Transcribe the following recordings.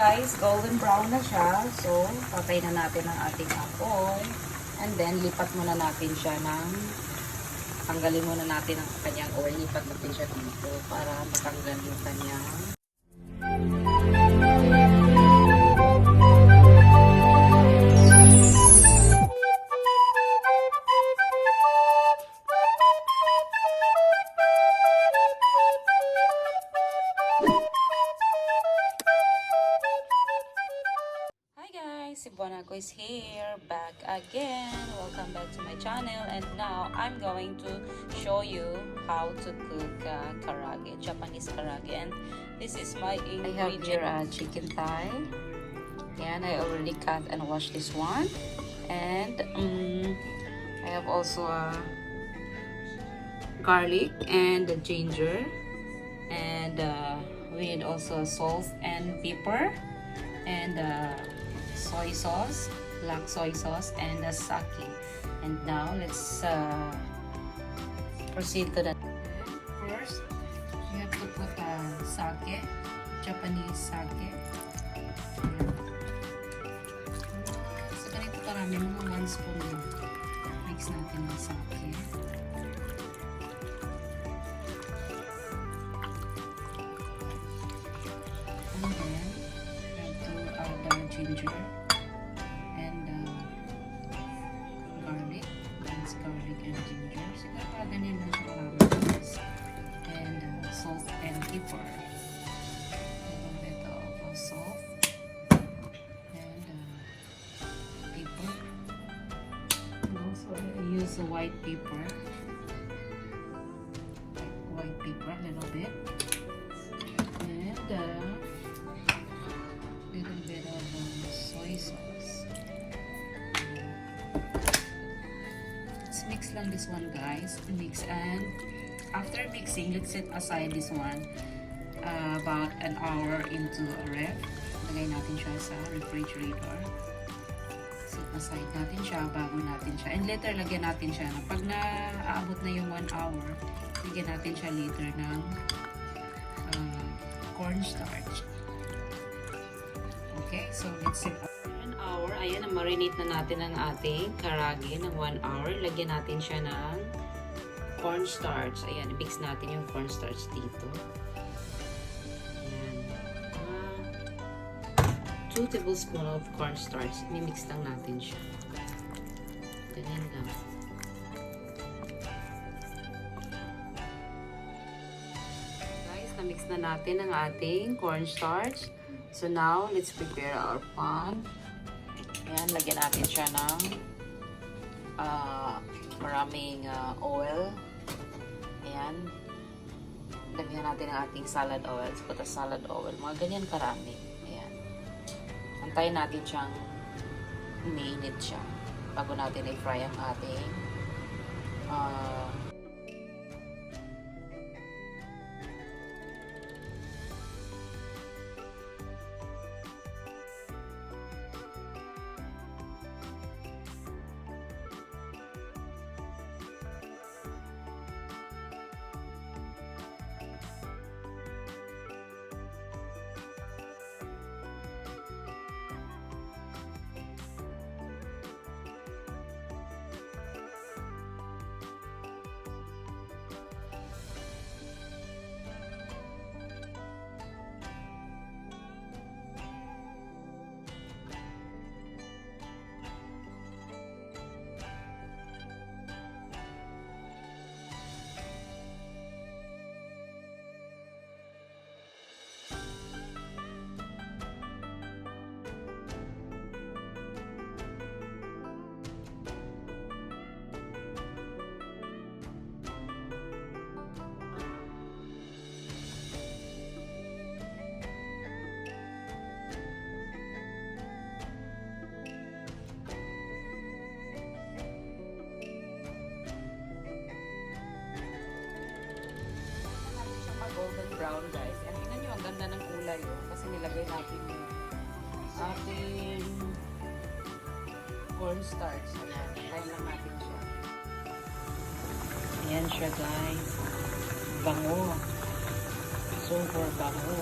guys, golden brown na siya. So, patay na natin ang ating apoy. And then, lipat muna natin siya ng tanggalin muna natin ang kanyang oil. Lipat natin siya dito para matanggal yung kanyang Cebuana is here, back again. Welcome back to my channel, and now I'm going to show you how to cook karaage, Japanese karaage. And this is my ingredient. I have here chicken thigh, and I already cut and washed this one. And I have also garlic and ginger, and we need also salt and pepper, and soy sauce, black soy sauce, and sake. And now let's proceed to that. First, you have to put sake, Japanese sake. So ganito karami, mga 1 spoon lang. Mix natin ng sake. And then, you have to add ginger. Garlic and ginger. Siguro para ganyan lang siya guys. And salt and pepper. A little bit of salt. And pepper. And also I use white pepper. White pepper a little bit. And little bit of soy sauce. Mix lang this one guys, mix, and after mixing, let's set aside this one about an hour into a ref. Lagay natin siya sa refrigerator. Set aside natin siya bago natin siya, and later lagyan natin siya pag naaabot na yung 1 hour, lagyan natin siya later ng cornstarch. Okay, so let's set up. Ayan, marinate na natin ang ating karaage ng 1 hour. Lagyan natin siya ng cornstarch. Ayan, i-mix natin yung cornstarch dito. Ayan. 2 tablespoons of cornstarch. I-mix lang natin siya. Ganyan lang. Guys, na-mix na natin ang ating cornstarch. So now, let's prepare our pan. Ayan, lagyan natin siya ng maraming oil. Ayan. Lagyan natin ang ating salad oil. Let's put a salad oil. Mga ganyan karami. Ayan. Antayin natin siyang umiinit siya bago natin i-fry ang ating golden brown guys. And tingnan nyo, ang ganda ng kulay kasi nilagay natin yung ating cornstarch. Ayan, tayo lang natin siya. Ayan siya guys. Bango. Super bango.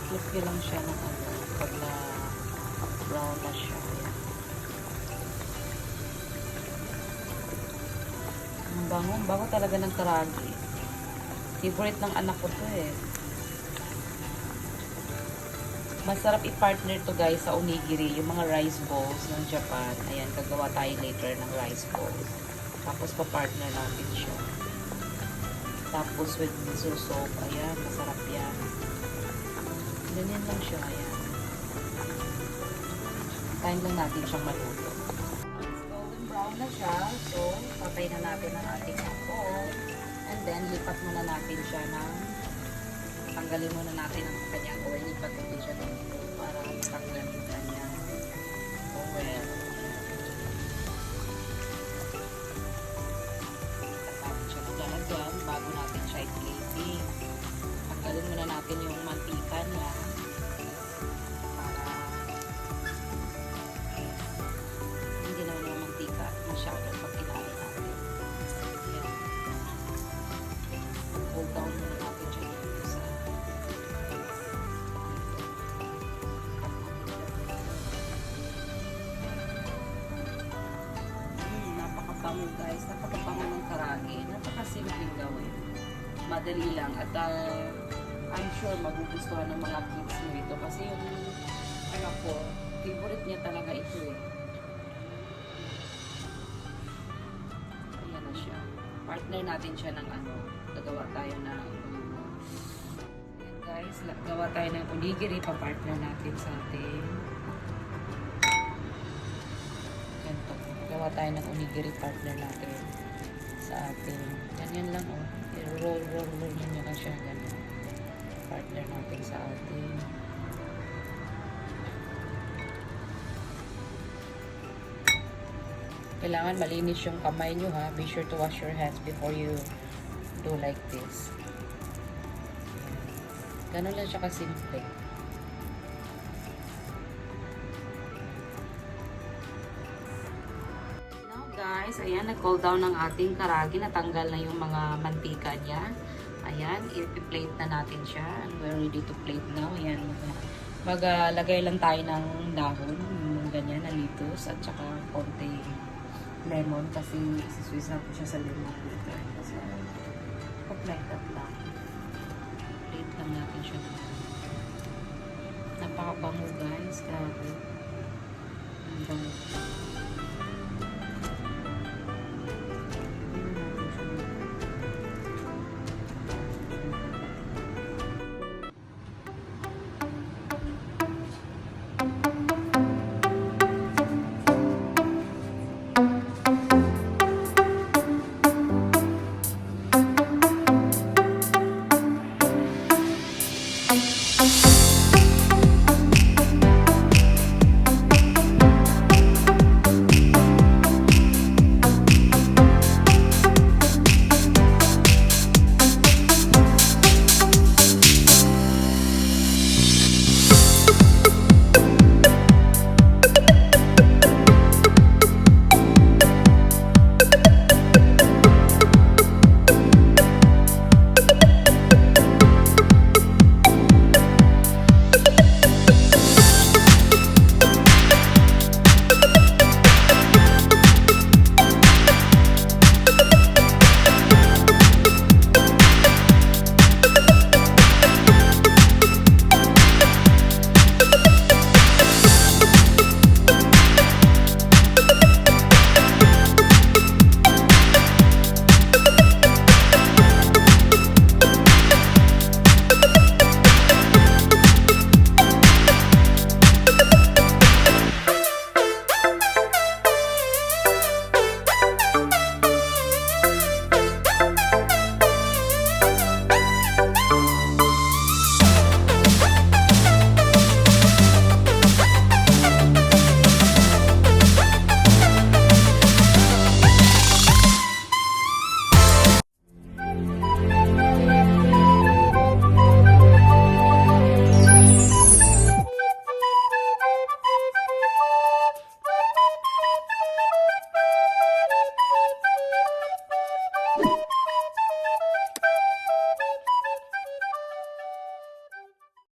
i-flip nyo lang siya ng ano, pag na brown na siya. Ayan. Ang bango. Ang bango talaga ng karage. Favorite ng anak ko to eh. Masarap i-partner to guys sa onigiri, yung mga rice balls ng Japan. Ayan, gagawa tayo later ng rice balls. Tapos pa-partner natin siya. Tapos with miso soup, ayan, masarap yan. Ganyan lang siya, ayan. Kain lang natin siyang maluto. Golden brown na siya, so patay na natin ang ating ako. And then, lipat muna natin siya ng tanggalin muna natin ang kanyang oil. Lipat natin siya dito para matanggal yung kanyang oil. Tapos siya maglalagyan bago natin siya i-plating. Tanggalin muna natin yung mantika niya para hindi na yung mantika masyado pag kinain natin. Ayan. Hold down muna natin siya dito sa napakabango guys, napakabango ng karage, napakasimpleng gawin, madali lang at I'm sure magugustuhan ng mga kids mo ito kasi yung anak ko, favorite niya talaga ito eh. Ayan na siya, partner natin siya ng ano, gagawa tayo ng ayan guys, gawa tayo ng onigiri, pa-partner natin sa ating ganito. Gawa tayo ng onigiri partner natin sa ating ganyan lang oh. I-roll nyo na siya ganyan. Partner natin sa ating kailangan malinis yung kamay nyo ha. Be sure to wash your hands before you do like this. Ganun lang siya kasimple. Guys, ayan, nag-cool down ng ating karage. Natanggal na yung mga mantika niya. Ayan, i-plate na natin siya. And we're ready to plate now. Ayan, maglagay lang tayo ng dahon. Yung ganyan, na lettuce at saka konting lemon kasi isi-squeeze natin siya sa lemon dito. Kasi like that lang. Plate lang natin siya. Napakabango guys. Grabe. Ang bango.